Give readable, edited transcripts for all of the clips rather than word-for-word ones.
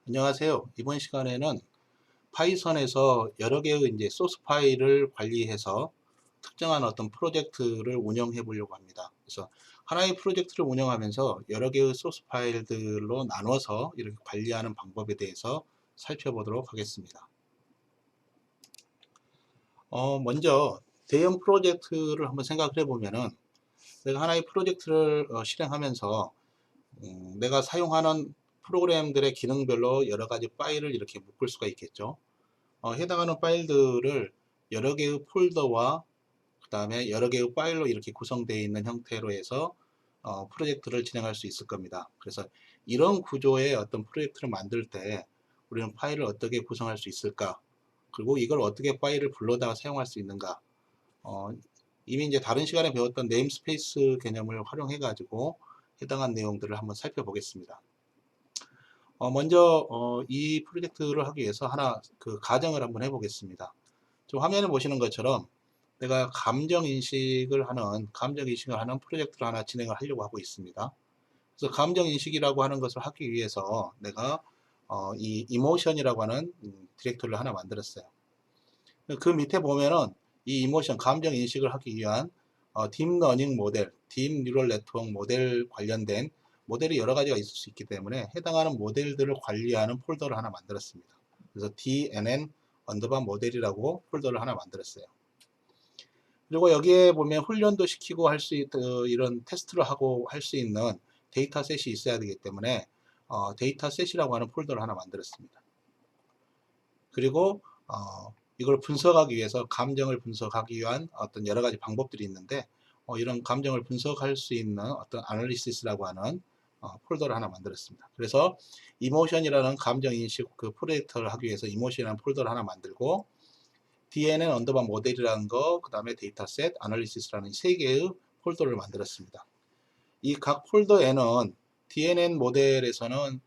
안녕하세요. 이번 시간에는 파이썬에서 여러 개의 이제 소스 파일을 관리해서 특정한 어떤 프로젝트를 운영해 보려고 합니다. 그래서 하나의 프로젝트를 운영하면서 여러 개의 소스 파일들로 나눠서 이렇게 관리하는 방법에 대해서 살펴보도록 하겠습니다. 먼저 대형 프로젝트를 한번 생각을 해보면은 내가 하나의 프로젝트를 실행하면서 내가 사용하는 프로그램들의 기능별로 여러 가지 파일을 이렇게 묶을 수가 있겠죠. 해당하는 파일들을 여러 개의 폴더와 그 다음에 여러 개의 파일로 이렇게 구성되어 있는 형태로 해서 프로젝트를 진행할 수 있을 겁니다. 그래서 이런 구조의 어떤 프로젝트를 만들 때 우리는 파일을 어떻게 구성할 수 있을까? 그리고 이걸 어떻게 파일을 불러다가 사용할 수 있는가? 어, 이미 이제 다른 시간에 배웠던 네임스페이스 개념을 활용해 가지고 해당한 내용들을 한번 살펴보겠습니다. 먼저 이 프로젝트를 하기 위해서 하나 그 가정을 한번 해보겠습니다. 지금 화면에 보시는 것처럼 내가 감정 인식을 하는 프로젝트를 하나 진행을 하려고 하고 있습니다. 그래서 감정 인식이라고 하는 것을 하기 위해서 내가 이 이모션이라고 하는 디렉토리를 하나 만들었어요. 그 밑에 보면은 이 이모션 감정 인식을 하기 위한 딥러닝 모델, 딥 뉴럴 네트워크 모델 관련된 모델이 여러 가지가 있을 수 있기 때문에 해당하는 모델들을 관리하는 폴더를 하나 만들었습니다. 그래서 DNN 언더바 모델이라고 폴더를 하나 만들었어요. 그리고 여기에 보면 훈련도 시키고 할 수 있는 이런 테스트를 하고 할 수 있는 데이터셋이 있어야 되기 때문에 데이터셋이라고 하는 폴더를 하나 만들었습니다. 그리고 이걸 분석하기 위해서 감정을 분석하기 위한 어떤 여러 가지 방법들이 있는데 이런 감정을 분석할 수 있는 어떤 아널리시스라고 하는 폴더를 하나 만들었습니다. 그래서 이모션이라는 감정 인식 그 프로젝트를 하기 위해서 이모션이라는 폴더를 하나 만들고 DNN 언더바 모델이라는 거, 그 다음에 데이터셋, 아널리시스라는 세 개의 폴더를 만들었습니다. 이 각 폴더에는 DNN 모델에서는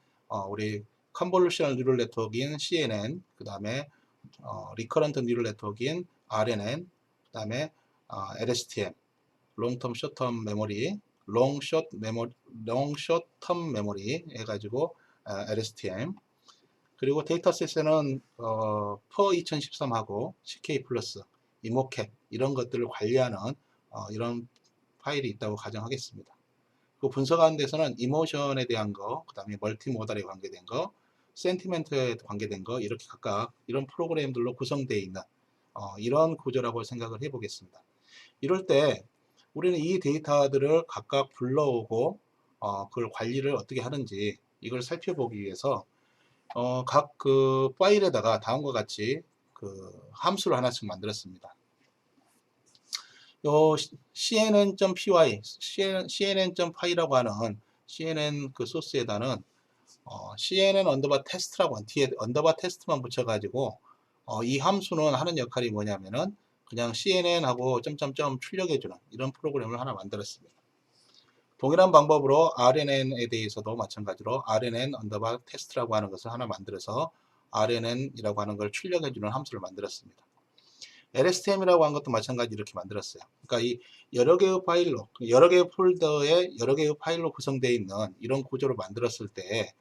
우리 컨볼루셔널 뉴럴 네트워크인 CNN, 그 다음에 리커런트 뉴럴 네트워크인 RNN, 그 다음에 LSTM, 롱텀 숏텀 메모리, 롱숏텀 메모리 해가지고 LSTM, 그리고 데이터셋에는 퍼 2013하고 CK 플러스, 이모캡 이런 것들을 관리하는 이런 파일이 있다고 가정하겠습니다. 그 분석하는 데서는 이모션에 대한 거, 그 다음에 멀티모달에 관계된 거, 센티멘트에 관계된 거 이렇게 각각 이런 프로그램들로 구성되어 있는 이런 구조라고 생각을 해보겠습니다. 이럴 때 우리는 이 데이터들을 각각 불러오고 그걸 관리를 어떻게 하는지 이걸 살펴보기 위해서 각 그 파일에다가 다음과 같이 그 함수를 하나씩 만들었습니다. 요 cnn.py, cnn.py라고 하는 cnn 그 소스에다는 cnn 언더바 테스트라고 한 뒤에 언더바 테스트만 붙여가지고 이 함수는 하는 역할이 뭐냐면은 그냥 cnn하고 점점점 출력해주는 이런 프로그램을 하나 만들었습니다. 동일한 방법으로 RNN에 대해서도 마찬가지로 RNN 언더바 테스트라고 하는 것을 하나 만들어서 RNN이라고 하는 걸 출력해주는 함수를 만들었습니다. LSTM이라고 하는 것도 마찬가지 이렇게 만들었어요. 그러니까 이 여러 개의 파일로, 여러 개의 폴더에 여러 개의 파일로 구성되어 있는 이런 구조를 만들었을 때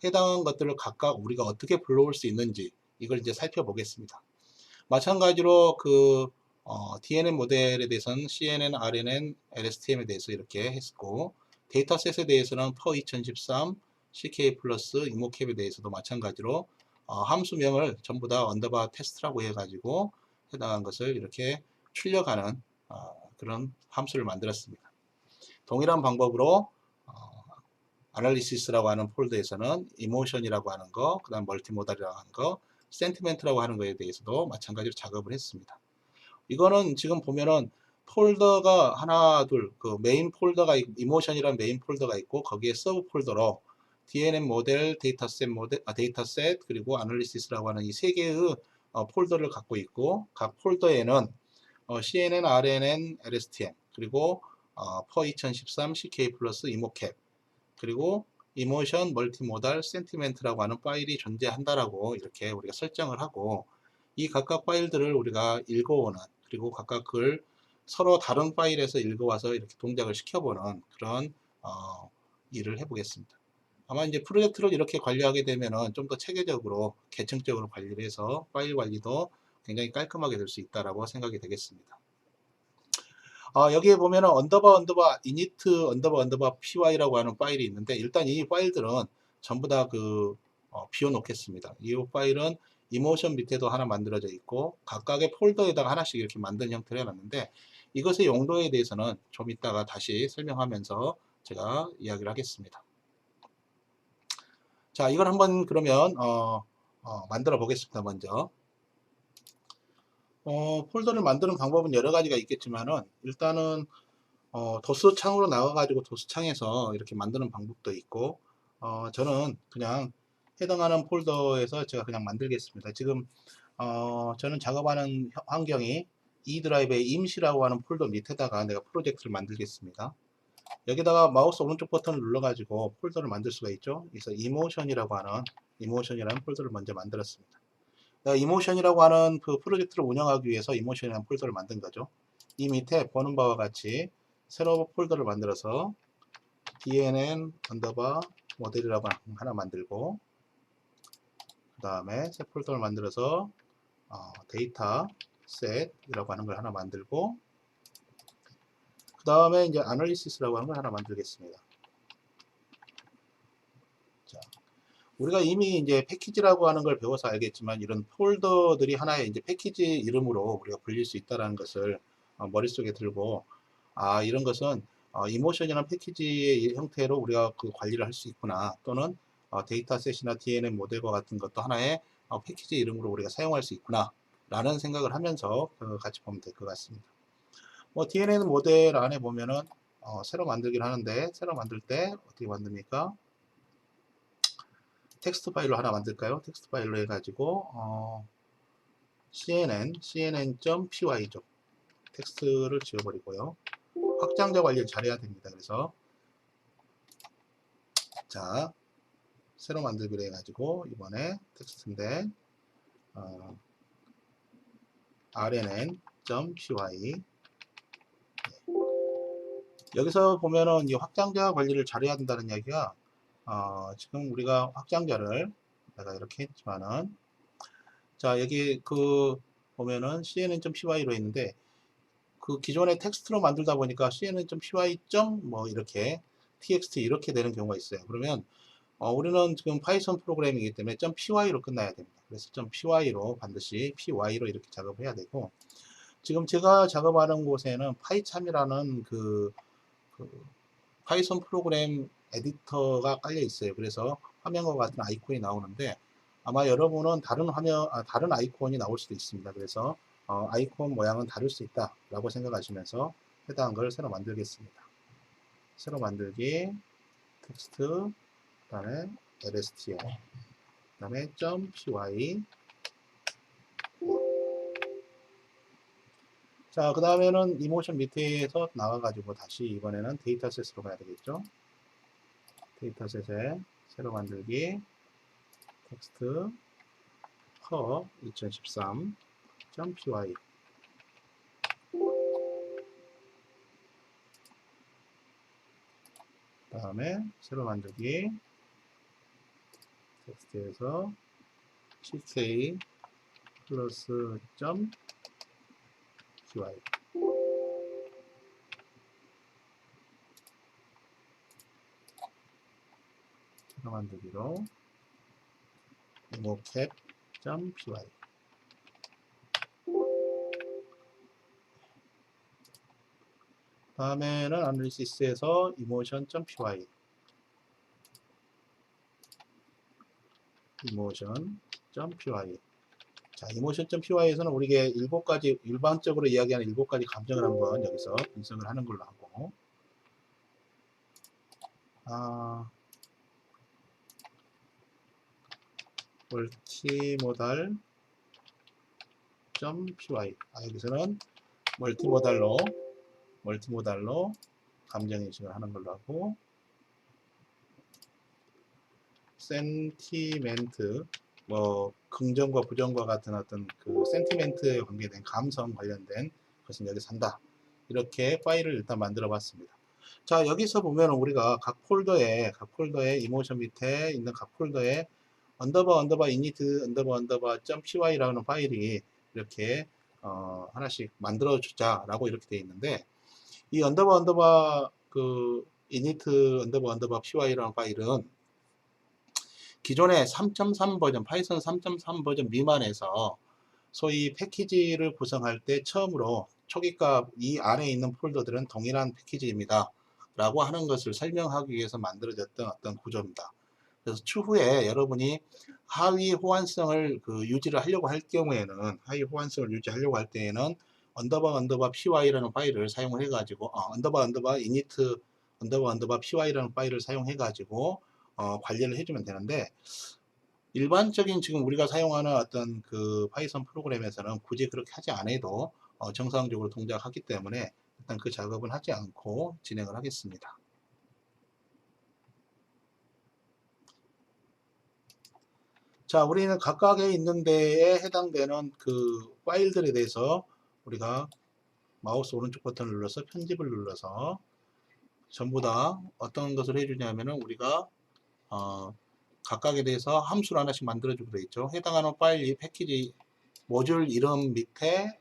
해당한 것들을 각각 우리가 어떻게 불러올 수 있는지 이걸 이제 살펴보겠습니다. 마찬가지로 그 DNN 모델에 대해서는 CNN, RNN, LSTM에 대해서 이렇게 했고 데이터셋에 대해서는 per 2013, CK 플러스, 이모캡에 대해서도 마찬가지로 함수명을 전부 다 언더바 테스트라고 해가지고 해당한 것을 이렇게 출력하는 그런 함수를 만들었습니다. 동일한 방법으로 아널리시스라고 하는 폴더에서는 이모션이라고 하는 거, 그 다음 멀티모달이라고 하는 거, 센티멘트라고 하는 거에 대해서도 마찬가지로 작업을 했습니다. 이거는 지금 보면은 폴더가 하나, 둘, 그 메인 폴더가, 이모션이라는 메인 폴더가 있고, 거기에 서브 폴더로 DNN 모델, 데이터셋, 그리고 아널리시스라고 하는 이 세 개의 폴더를 갖고 있고, 각 폴더에는 CNN, RNN, LSTM, 그리고 퍼 2013, CK 플러스, 이모캡, 그리고 이모션, 멀티모달, 센티멘트라고 하는 파일이 존재한다라고 이렇게 우리가 설정을 하고 이 각각 파일들을 우리가 읽어오는 그리고 각각 그걸 서로 다른 파일에서 읽어와서 이렇게 동작을 시켜보는 그런 일을 해보겠습니다. 아마 이제 프로젝트를 이렇게 관리하게 되면은 좀 더 체계적으로 계층적으로 관리를 해서 파일 관리도 굉장히 깔끔하게 될 수 있다라고 생각이 되겠습니다. 여기에 보면은 init py라고 하는 파일이 있는데, 일단 이 파일들은 전부 다 비워 놓겠습니다. 이 파일은 이모션 밑에도 하나 만들어져 있고 각각의 폴더에다가 하나씩 이렇게 만든 형태로 해놨는데, 이것의 용도에 대해서는 좀 이따가 다시 설명하면서 제가 이야기를 하겠습니다. 자, 이걸 한번 그러면 만들어 보겠습니다. 먼저 폴더를 만드는 방법은 여러 가지가 있겠지만은, 일단은 도스 창으로 나가가지고 도스 창에서 이렇게 만드는 방법도 있고, 저는 그냥 해당하는 폴더에서 제가 그냥 만들겠습니다. 지금 저는 작업하는 환경이 E 드라이브의 임시라고 하는 폴더 밑에다가 내가 프로젝트를 만들겠습니다. 여기다가 마우스 오른쪽 버튼을 눌러가지고 폴더를 만들 수가 있죠. 그래서 이모션이라는 폴더를 먼저 만들었습니다. 내가 이모션이라고 하는 그 프로젝트를 운영하기 위해서 이모션이라는 폴더를 만든 거죠. 이 밑에 보는 바와 같이 새로 폴더를 만들어서 dnn 언더바 모델이라고 하나 만들고, 그 다음에 새 폴더를 만들어서 데이터 셋이라고 하는 걸 하나 만들고, 그 다음에 이제 아널리시스라고 하는 걸 하나 만들겠습니다. 자, 우리가 이미 이제 패키지라고 하는 걸 배워서 알겠지만, 이런 폴더들이 하나의 이제 패키지 이름으로 우리가 불릴 수 있다는 것을 머릿속에 들고, 이런 것은 이모션이라는 패키지의 형태로 우리가 그 관리를 할 수 있구나, 또는 데이터셋이나 DNN 모델과 같은 것도 하나의 패키지 이름으로 우리가 사용할 수 있구나 라는 생각을 하면서 같이 보면 될 것 같습니다. DNN 모델 안에 보면은 새로 만들긴 하는데, 새로 만들 때 어떻게 만듭니까? 텍스트 파일로 하나 만들까요? 텍스트 파일로 해가지고 cnn.py죠. 텍스트를 지워버리고요. 확장자 관리를 잘해야 됩니다. 그래서 자, 새로 만들기로 해가지고 이번에 텍스트인데 rnn.py. 여기서 보면은 이 확장자 관리를 잘해야 된다는 이야기가, 지금 우리가 확장자를 내가 이렇게 했지만은, 자, 여기 보면은 cnn.py로 했는데, 그 기존의 텍스트로 만들다 보니까 cnn.py. 뭐 이렇게 txt 이렇게 되는 경우가 있어요. 그러면 우리는 지금 파이썬 프로그램이기 때문에 .py로 끝나야 됩니다. 그래서 .py로 반드시 py로 이렇게 작업을 해야 되고, 지금 제가 작업하는 곳에는 파이참이라는 그 파이썬 프로그램 에디터가 깔려 있어요. 그래서 화면과 같은 아이콘이 나오는데, 아마 여러분은 다른 아이콘이 나올 수도 있습니다. 그래서 아이콘 모양은 다를 수 있다 라고 생각하시면서 해당한 걸 새로 만들겠습니다. 새로 만들기, 텍스트, 그 다음에 lstl, 그 다음에 .py. 자, 그 다음에는 이모션 밑에서 나와가지고 다시 이번에는 데이터셋으로 가야 되겠죠. 데이터셋에 새로 만들기, 텍스트 per 2013.py. 그 다음에 새로 만들기, 텍스트에서 ck 플러스 .py. 새로 만들기로 mocap.py. 다음에는 아널리시스에서 emotion.py. emotion.py. 자, emotion.py에서는 우리가 일반적으로 이야기하는 7가지 감정을 한번 여기서 분석을 하는 걸로 하고, 멀티모달.py. 여기서는 멀티모달로 감정 인식을 하는 걸로 하고, 센티멘트, 긍정과 부정과 같은 어떤 그 센티멘트에 관계된 감성 관련된 것은 여기서 한다. 이렇게 파일을 일단 만들어 봤습니다. 자, 여기서 보면 우리가 각 폴더에 이모션 밑에 있는 각 폴더에 언더바 init 언더바 .py라는 파일이 이렇게 하나씩 만들어 주자라고 이렇게 되어 있는데, 이 언더바 그 init 언더바 py라는 파일은 기존의 3.3 버전, 파이썬 3.3 버전 미만에서 소위 패키지를 구성할 때 처음으로 초기값 이 안에 있는 폴더들은 동일한 패키지입니다 라고 하는 것을 설명하기 위해서 만들어졌던 어떤 구조입니다. 그래서 추후에 여러분이 하위 호환성을 유지를 하려고 할 경우에는, 하위 호환성을 유지하려고 할 때에는 언더바 py라는 파일을 사용을 해가지고 언더바 init 언더바 py라는 파일을 사용해가지고 관리를 해주면 되는데, 일반적인 지금 우리가 사용하는 어떤 그 파이썬 프로그램에서는 굳이 그렇게 하지 않아도 정상적으로 동작하기 때문에 일단 그 작업은 하지 않고 진행을 하겠습니다. 자, 우리는 각각에 있는 데에 해당되는 그 파일들에 대해서 우리가 마우스 오른쪽 버튼을 눌러서 편집을 눌러서 전부 다 어떤 것을 해주냐면은 우리가 각각에 대해서 함수를 하나씩 만들어주고 되어 있죠. 해당하는 파일 이 패키지 모듈 이름 밑에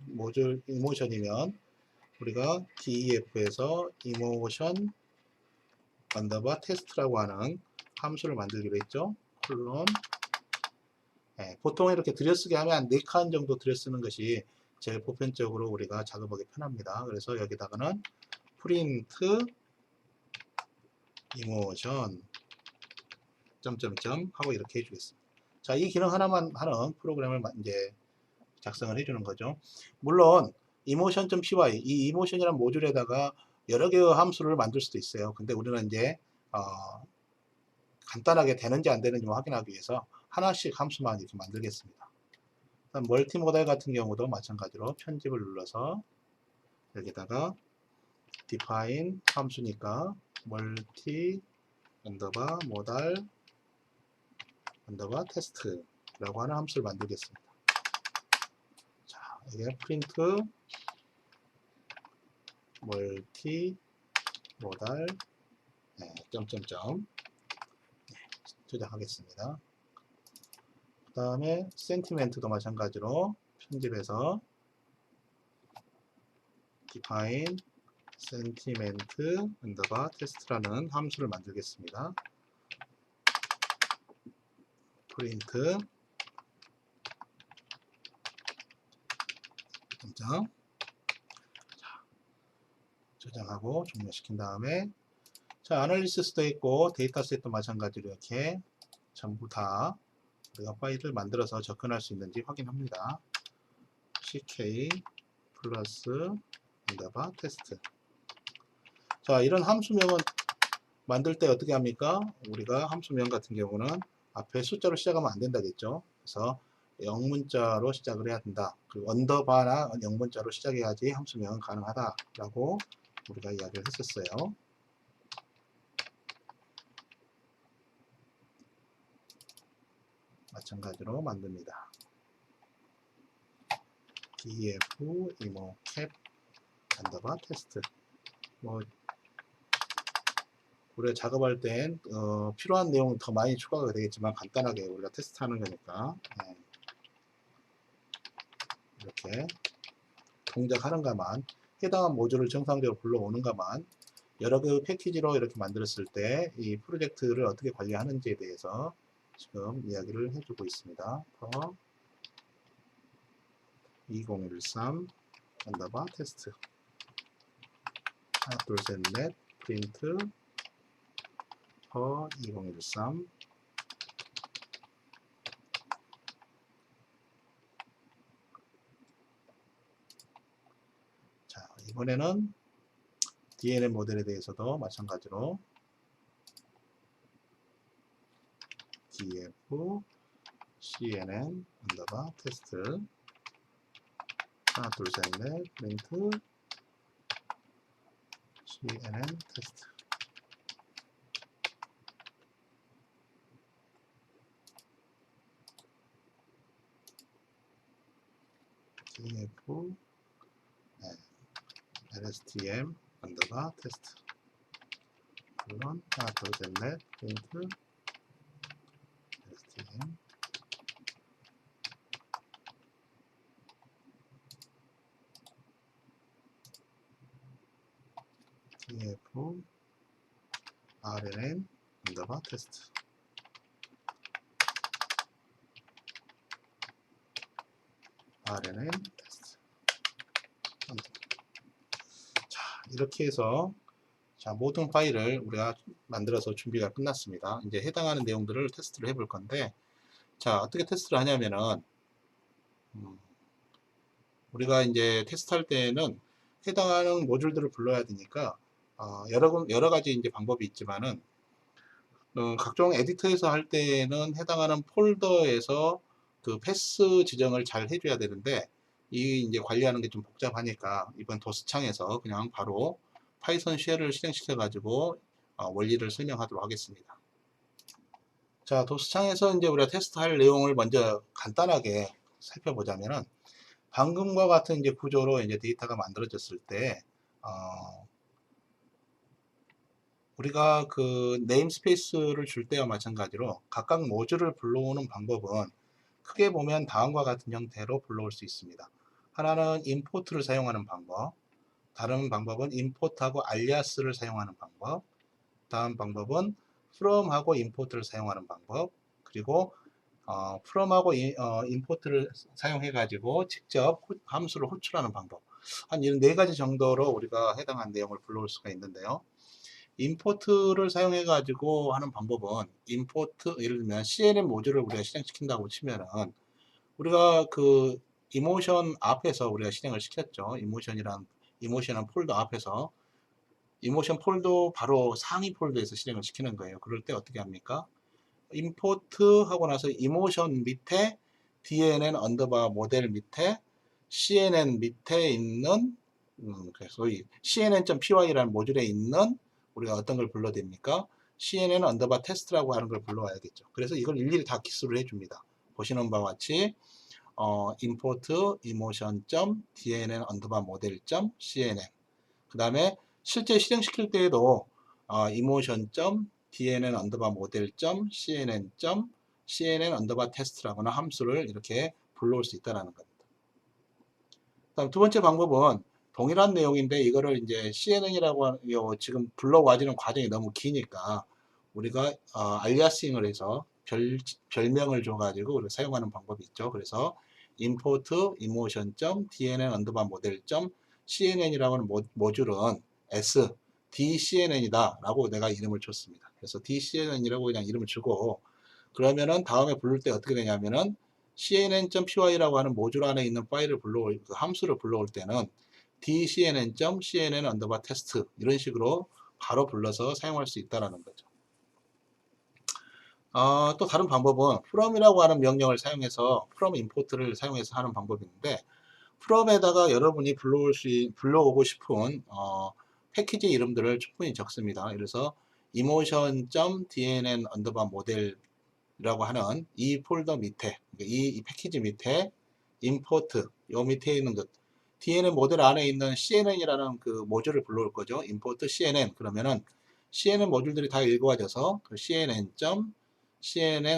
모듈 이모션이면 우리가 def에서 이모션 언더바 테스트라고 하는 함수를 만들기로 했죠. 콜론. 보통 이렇게 들여쓰기 하면 한 4칸 정도 들여쓰는 것이 제일 보편적으로 우리가 작업하기 편합니다. 그래서 여기다가는 프린트 이모션 점점점 하고 이렇게 해주겠습니다. 자, 이 기능 하나만 하는 프로그램을 이제 작성을 해주는 거죠. 물론 emotion.py 이 emotion이라는 모듈에다가 여러 개의 함수를 만들 수도 있어요. 근데 우리는 이제 간단하게 되는지 안 되는지 확인하기 위해서 하나씩 함수만 이렇게 만들겠습니다. 멀티모달 같은 경우도 마찬가지로 편집을 눌러서 여기다가 define 함수니까 멀티 언더바 모달 언더바 테스트라고 하는 함수를 만들겠습니다. 자, 이게 프린트 멀티 모달 점점점 저장하겠습니다. 그 다음에 센티멘트도 마찬가지로 편집해서 define sentiment 언더바 테스트라는 함수를 만들겠습니다. 프린트 점점 저장하고 종료시킨 다음에, 자, 아날리시스도 있고 데이터셋도 마찬가지로 이렇게 전부 다 우리가 파일을 만들어서 접근할 수 있는지 확인합니다. ck 플러스 언더바 테스트. 자, 이런 함수명은 만들 때 어떻게 합니까? 우리가 함수명 같은 경우는 앞에 숫자로 시작하면 안 된다겠죠. 그래서 영문자로 시작을 해야 된다. 그리고 언더바나 영문자로 시작해야지 함수명은 가능하다라고 우리가 이야기를 했었어요. 마찬가지로 만듭니다. def 이모 캡 언더바 테스트. 우리가 작업할 땐 필요한 내용은 더 많이 추가가 되겠지만 간단하게 우리가 테스트하는 거니까 이렇게 동작하는가만, 해당한 모듈을 정상적으로 불러오는가만, 여러 개의 패키지로 이렇게 만들었을 때 이 프로젝트를 어떻게 관리하는지에 대해서 지금 이야기를 해주고 있습니다. 2013 언더바 테스트. 하나 둘 셋 넷 프린트 2013. 자, 이번에는 DNN 모델에 대해서도 마찬가지로 df cnn 언더바 테스트. 하나 둘 셋 넷 프린트 cnn 테스트. df lstm 언더바 테스트. 물론 하나 둘셋넷 페인트 텍스트 df rnn 언더바 테스트 rnn 테스트. 자, 이렇게 해서 자, 모든 파일을 우리가 만들어서 준비가 끝났습니다. 이제 해당하는 내용들을 테스트를 해볼 건데, 자, 어떻게 테스트를 하냐면은, 우리가 이제 테스트할 때는 해당하는 모듈들을 불러야 되니까, 여러 가지 이제 방법이 있지만은, 각종 에디터에서 할 때는 해당하는 폴더에서 그 패스 지정을 잘 해줘야 되는데, 이 이제 관리하는 게 좀 복잡하니까, 이번 도스창에서 그냥 바로 파이썬 쉘을 실행시켜 가지고 원리를 설명하도록 하겠습니다. 자, 도스창에서 이제 우리가 테스트할 내용을 먼저 간단하게 살펴보자면은 방금과 같은 이제 구조로 이제 데이터가 만들어졌을 때 우리가 그 네임스페이스를 줄 때와 마찬가지로 각각 모듈을 불러오는 방법은 크게 보면 다음과 같은 형태로 불러올 수 있습니다. 하나는 임포트를 사용하는 방법, 다른 방법은 임포트하고 알리아스를 사용하는 방법, 다음 방법은 from하고 import를 사용하는 방법, 그리고 from하고 import를 사용해 가지고 직접 함수를 호출하는 방법. 한 이런 네 가지 정도로 우리가 해당한 내용을 불러올 수가 있는데요. import를 사용해 가지고 하는 방법은 import, 예를 들면 CNN 모듈을 우리가 실행시킨다고 치면은 우리가 그 이모션 앞에서 우리가 실행을 시켰죠. 이모션이란 폴더 앞에서 이모션 폴더 바로 상위 폴더에서 실행을 시키는 거예요. 그럴 때 어떻게 합니까? 임포트 하고 나서 이모션 밑에 DNN 언더바 모델 밑에 CNN 밑에 있는 소위 cnn.py라는 모듈에 있는 우리가 어떤 걸 불러야 됩니까? CNN 언더바 테스트라고 하는 걸 불러와야겠죠. 그래서 이걸 일일이 다 기술을 해줍니다. 보시는 바와 같이 import emotion.dnn 언더바 모델.cnn 그 다음에 실제 실행시킬 때에도 emotion.dnn 언더바 모델.cnn 언더바 테스트라거나 함수를 이렇게 불러올 수 있다는 겁니다. 다음 두 번째 방법은 동일한 내용인데 이거를 이제 CNN이라고 하는 지금 불러와지는 과정이 너무 기니까 우리가 알리아싱을 해서 별명을 줘가지고 우리가 사용하는 방법이 있죠. 그래서 import emotion.dnn 언더바 모델.cnn이라고 하는 모듈은 DCNN이다 라고 내가 이름을 줬습니다. 그래서 DCNN이라고 그냥 이름을 주고 그러면은 다음에 부를 때 어떻게 되냐면은 cnn.py라고 하는 모듈 안에 있는 파일을 불러올 그 함수를 불러올 때는 dcnn.cnn 언더바 테스트 이런 식으로 바로 불러서 사용할 수 있다라는 거죠. 또 다른 방법은 from이라고 하는 명령을 사용해서 from import를 사용해서 하는 방법이 있는데 from에다가 여러분이 불러오고 싶은 패키지 이름들을 충분히 적습니다. 그래서 emotion.dnn 언더바 모델이라고 하는 이 폴더 밑에 이 패키지 밑에 import 요 밑에 있는 것 DNN 모델 안에 있는 CNN이라는 그 모듈을 불러올 거죠. import CNN 그러면은 CNN 모듈들이 다 읽어와져서 그 CNN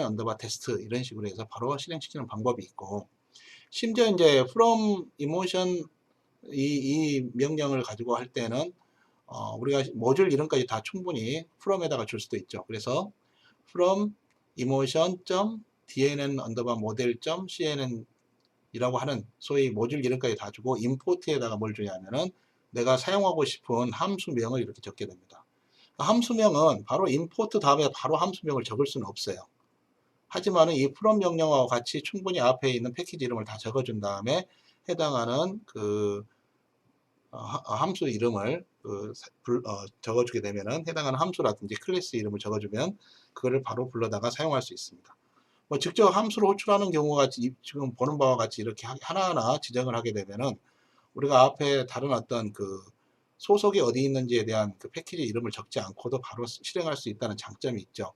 언더바 테스트 이런 식으로 해서 바로 실행시키는 방법이 있고 심지어 이제 from emotion 이 명령을 가지고 할 때는 우리가 모듈 이름까지 다 충분히 from에다가 줄 수도 있죠. 그래서 from emotion.dnn 언더바 모델.cnn 이라고 하는 소위 모듈 이름까지 다 주고 임포트에다가 뭘 주냐면은 내가 사용하고 싶은 함수명을 이렇게 적게 됩니다. 함수명은 바로 임포트 다음에 바로 함수명을 적을 수는 없어요. 하지만은 이 from 명령하고 같이 충분히 앞에 있는 패키지 이름을 다 적어준 다음에 해당하는 그 함수 이름을 적어주게 되면은 해당하는 함수라든지 클래스 이름을 적어주면 그거를 바로 불러다가 사용할 수 있습니다. 직접 함수를 호출하는 경우가 지금 보는 바와 같이 이렇게 하나하나 지정을 하게 되면은 우리가 앞에 다른 어떤 그 소속이 어디 있는지에 대한 그 패키지 이름을 적지 않고도 바로 실행할 수 있다는 장점이 있죠.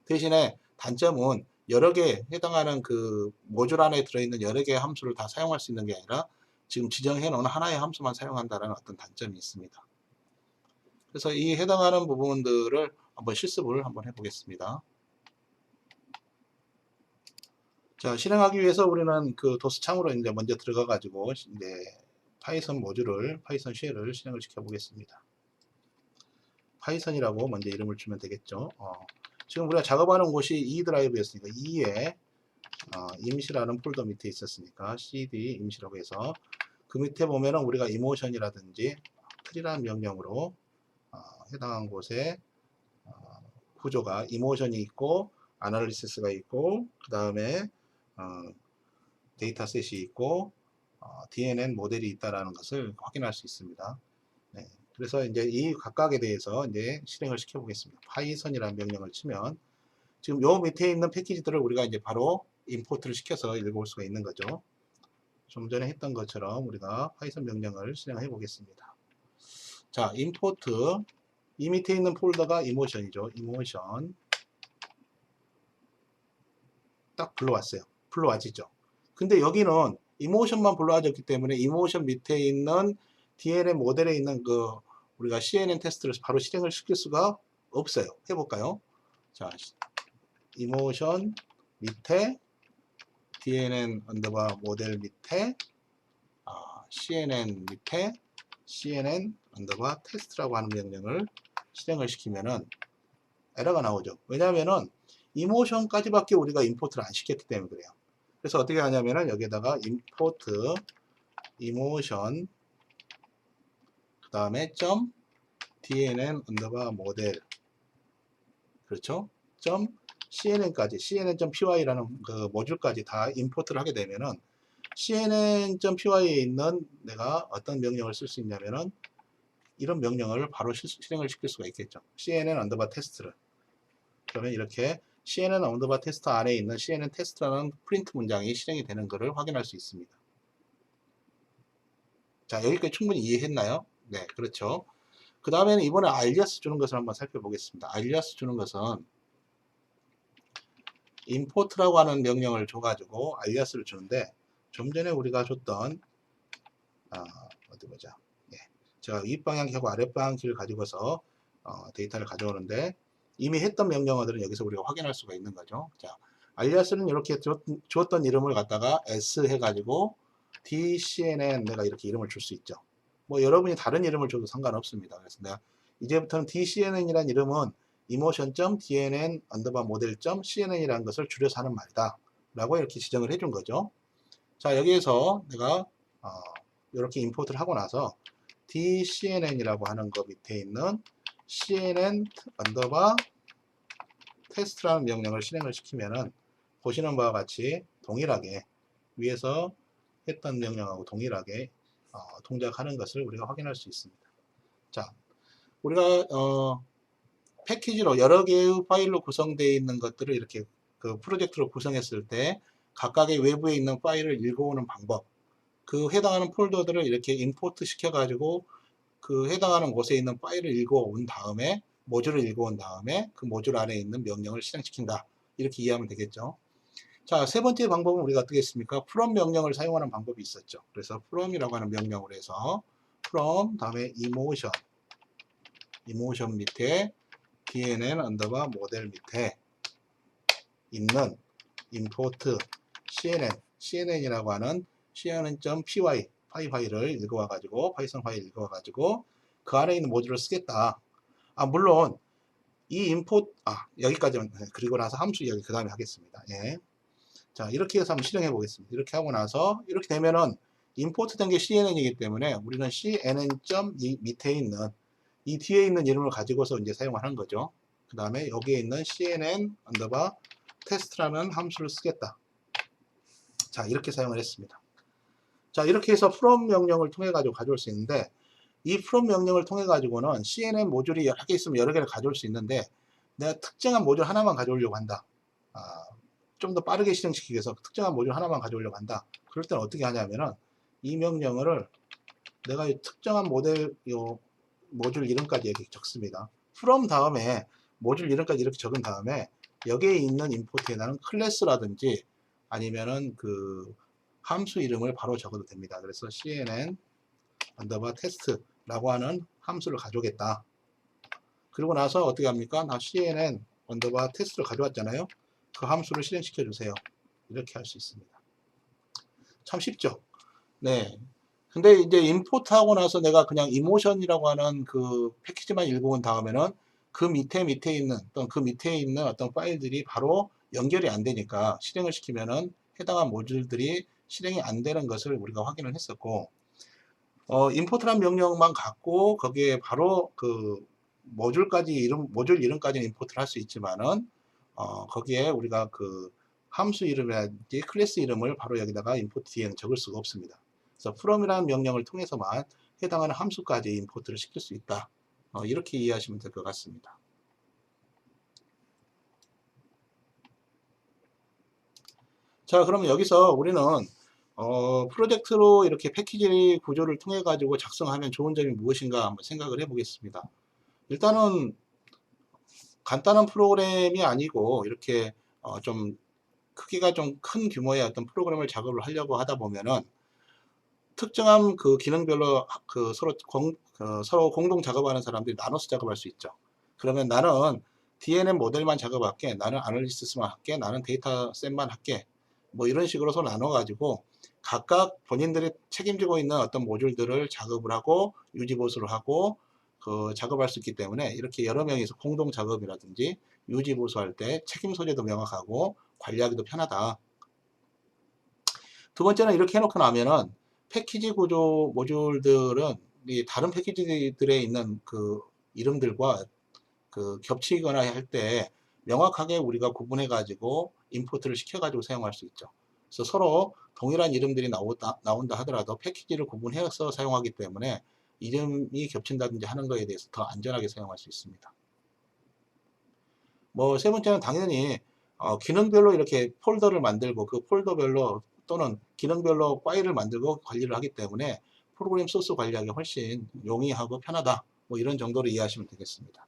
대신에 단점은 여러 개 해당하는 그 모듈 안에 들어있는 여러 개의 함수를 다 사용할 수 있는 게 아니라 지금 지정해 놓은 하나의 함수만 사용한다는 어떤 단점이 있습니다. 그래서 이 해당하는 부분들을 한번 실습을 한번 해보겠습니다. 자, 실행하기 위해서 우리는 그 도스 창으로 이제 먼저 들어가 가지고 이제 파이썬 모듈을 파이썬 쉘을 실행을 시켜 보겠습니다. 파이썬이라고 먼저 이름을 주면 되겠죠. 지금 우리가 작업하는 곳이 E 드라이브였으니까 E에 임시라는 폴더 밑에 있었으니까 cd 임시라고 해서 그 밑에 보면은 우리가 이모션이라든지 트리라는 명령으로 해당한 곳에 구조가 이모션이 있고 아날리시스가 있고 그 다음에 데이터셋이 있고 DNN 모델이 있다라는 것을 확인할 수 있습니다. 네, 그래서 이제 이 각각에 대해서 이제 실행을 시켜 보겠습니다. 파이썬이라는 명령을 치면 지금 요 밑에 있는 패키지들을 우리가 이제 바로 임포트를 시켜서 읽어볼 수가 있는 거죠. 좀 전에 했던 것처럼 우리가 파이썬 명령을 실행해 보겠습니다. 자, 임포트 이 밑에 있는 폴더가 이모션이죠. 이모션 딱 불러왔어요. 불러와지죠. 근데 여기는 이모션만 불러와졌기 때문에 이모션 밑에 있는 DNN 모델에 있는 그 우리가 CNN 테스트를 바로 실행을 시킬 수가 없어요. 해볼까요? 자, 이모션 밑에 DNN 언더바 모델 밑에 CNN 밑에 CNN 언더바 테스트라고 하는 명령을 실행을 시키면은 에러가 나오죠. 왜냐하면은 이모션까지밖에 우리가 임포트를 안 시켰기 때문에 그래요. 그래서 어떻게 하냐면은 여기에다가 임포트 이모션 그 다음에 점 DNN 언더바 모델 그렇죠? 점 CNN까지 CNN.py라는 그 모듈까지 다 임포트를 하게 되면은 CNN.py에 있는 내가 어떤 명령을 쓸 수 있냐면은 이런 명령을 바로 실행을 시킬 수가 있겠죠. CNN 언더바 테스트를. 그러면 이렇게 CNN 언더바 테스트 안에 있는 CNN 테스트라는 프린트 문장이 실행이 되는 것을 확인할 수 있습니다. 자, 여기까지 충분히 이해했나요? 네, 그렇죠. 그 다음에는 이번에 알리아스 주는 것을 한번 살펴보겠습니다. 알리아스 주는 것은 import라고 하는 명령을 줘가지고 알리아스를 주는데 좀 전에 우리가 줬던 어디 보자. 예. 제가 윗방향키하고 아랫방향키를 가지고서 데이터를 가져오는데 이미 했던 명령어들은 여기서 우리가 확인할 수가 있는 거죠. 자, 알리아스는 이렇게 주었던 이름을 갖다가 s 해가지고 dcnn 내가 이렇게 이름을 줄 수 있죠. 뭐 여러분이 다른 이름을 줘도 상관없습니다. 그래서 내가 이제부터는 dcnn이라는 이름은 emotion.dnn 언더바 모델.cnn이라는 것을 줄여서 하는 말이다. 라고 이렇게 지정을 해준 거죠. 자, 여기에서 내가 이렇게 임포트를 하고 나서 dcnn이라고 하는 거 밑에 있는 cnn 언더바 테스트라는 명령을 실행을 시키면은 보시는 바와 같이 동일하게 위에서 했던 명령하고 동일하게 동작하는 것을 우리가 확인할 수 있습니다. 자, 우리가 패키지로 여러 개의 파일로 구성되어 있는 것들을 이렇게 그 프로젝트로 구성했을 때 각각의 외부에 있는 파일을 읽어오는 방법, 그 해당하는 폴더들을 이렇게 임포트 시켜가지고 그 해당하는 곳에 있는 파일을 읽어온 다음에 모듈을 읽어온 다음에 그 모듈 안에 있는 명령을 실행시킨다. 이렇게 이해하면 되겠죠. 자, 세 번째 방법은 우리가 어떻게 했습니까? from 명령을 사용하는 방법이 있었죠. 그래서 from이라고 하는 명령으로 해서 from 다음에 emotion 밑에 dnn 언더바 모델 밑에 있는 import cnn이라고 하는 cnn.py 파일을 읽어와 가지고 파이썬 파일 읽어와 가지고 그 안에 있는 모듈을 쓰겠다. 물론 이 import 여기까지만 그리고 나서 함수 여기 그 다음에 하겠습니다. 예. 자, 이렇게 해서 한번 실행해 보겠습니다. 이렇게 하고 나서 이렇게 되면은 임포트 된 게 CNN이기 때문에 우리는 CNN. 이 밑에 있는 이 뒤에 있는 이름을 가지고서 이제 사용을 하는 거죠. 그 다음에 여기에 있는 CNN 언더바 테스트라는 함수를 쓰겠다. 자, 이렇게 사용을 했습니다. 자, 이렇게 해서 from 명령을 통해 가지고 가져올 수 있는데 이 from 명령을 통해 가지고는 CNN 모듈이 여러 개 있으면 여러 개를 가져올 수 있는데 내가 특정한 모듈 하나만 가져오려고 한다. 좀 더 빠르게 실행시키기 위해서 특정한 모듈 하나만 가져오려고 한다. 그럴 때는 어떻게 하냐면은 이 명령을 내가 특정한 모듈 이름까지 이렇게 적습니다. from 다음에 모듈 이름까지 이렇게 적은 다음에 여기에 있는 임포트에 나는 클래스라든지 아니면은 그 함수 이름을 바로 적어도 됩니다. 그래서 cnn 언더바 테스트라고 하는 함수를 가져오겠다. 그리고 나서 어떻게 합니까? 나 CNN 언더바 테스트를 가져왔잖아요. 그 함수를 실행시켜 주세요. 이렇게 할 수 있습니다. 참 쉽죠? 네. 근데 이제 임포트하고 나서 내가 그냥 이모션이라고 하는 그 패키지만 읽어온 다음에는 그 밑에 있는 어떤 파일들이 바로 연결이 안 되니까 실행을 시키면은 해당한 모듈들이 실행이 안 되는 것을 우리가 확인을 했었고, 임포트란 명령만 갖고 거기에 바로 그 모듈 이름까지는 임포트를 할 수 있지만은, 거기에 우리가 그 함수 이름이라든지 클래스 이름을 바로 여기다가 임포트 뒤에는 적을 수가 없습니다. 그래서 from이라는 명령을 통해서만 해당하는 함수까지 임포트를 시킬 수 있다. 이렇게 이해하시면 될 것 같습니다. 자, 그러면 여기서 우리는 프로젝트로 이렇게 패키지 구조를 통해 가지고 작성하면 좋은 점이 무엇인가 한번 생각을 해 보겠습니다. 일단은 간단한 프로그램이 아니고 이렇게 좀 크기가 좀 큰 규모의 어떤 프로그램을 작업을 하려고 하다 보면은 특정한 그 기능별로 서로 공동 작업하는 사람들이 나눠서 작업할 수 있죠. 그러면 나는 DNN 모델만 작업할게, 나는 아널리시스만 할게, 나는 데이터셋만 할게, 뭐 이런 식으로 서로 나눠 가지고 각각 본인들이 책임지고 있는 어떤 모듈들을 작업을 하고 유지보수를 하고 그 작업할 수 있기 때문에 이렇게 여러 명이서 공동 작업이라든지 유지보수할 때 책임 소재도 명확하고 관리하기도 편하다. 두 번째는 이렇게 해놓고 나면은 패키지 구조 모듈들은 이 다른 패키지들에 있는 그 이름들과 그 겹치거나 할 때 명확하게 우리가 구분해 가지고 임포트를 시켜 가지고 사용할 수 있죠. 그래서 서로 동일한 이름들이 나온다 하더라도 패키지를 구분해서 사용하기 때문에 이름이 겹친다든지 하는 거에 대해서 더 안전하게 사용할 수 있습니다. 뭐 세 번째는 당연히 기능별로 이렇게 폴더를 만들고 그 폴더별로 또는 기능별로 파일을 만들고 관리를 하기 때문에 프로그램 소스 관리하기 훨씬 용이하고 편하다. 뭐 이런 정도로 이해하시면 되겠습니다.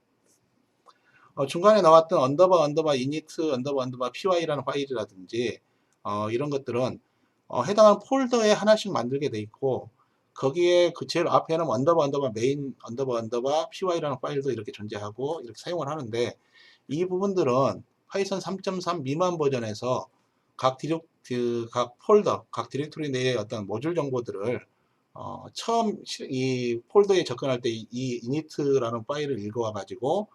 중간에 나왔던 언더바 이니트 언더바 py라는 파일이라든지 이런 것들은 해당하는 폴더에 하나씩 만들게 돼 있고 거기에 그 제일 앞에는 언더바 메인 언더바 py라는 파일도 이렇게 존재하고 이렇게 사용을 하는데 이 부분들은 파이썬 3.3 미만 버전에서 각 폴더, 각 디렉토리 내의 어떤 모듈 정보들을 처음 이 폴더에 접근할 때 이 init라는 파일을 읽어와 가지고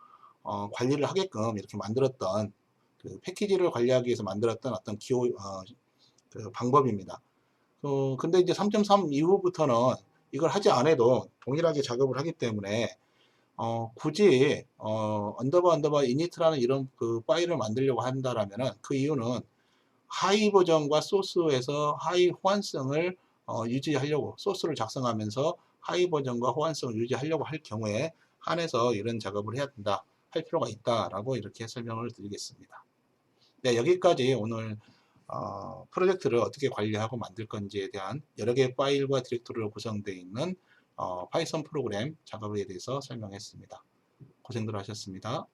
관리를 하게끔 이렇게 만들었던 그 패키지를 관리하기 위해서 만들었던 어떤 그 방법입니다. 근데 이제 3.3 이후부터는 이걸 하지 않아도 동일하게 작업을 하기 때문에 굳이 언더바 이니트라는 이런 그 파일을 만들려고 한다라면은 그 이유는 하이 버전과 소스에서 하이 호환성을 유지하려고 소스를 작성하면서 하이 버전과 호환성을 유지하려고 할 경우에 한해서 이런 작업을 해야 된다 할 필요가 있다라고 이렇게 설명을 드리겠습니다. 네, 여기까지 오늘 프로젝트를 어떻게 관리하고 만들 건지에 대한 여러 개의 파일과 디렉토리로 구성되어 있는 파이썬 프로그램 작업에 대해서 설명했습니다. 고생들 하셨습니다.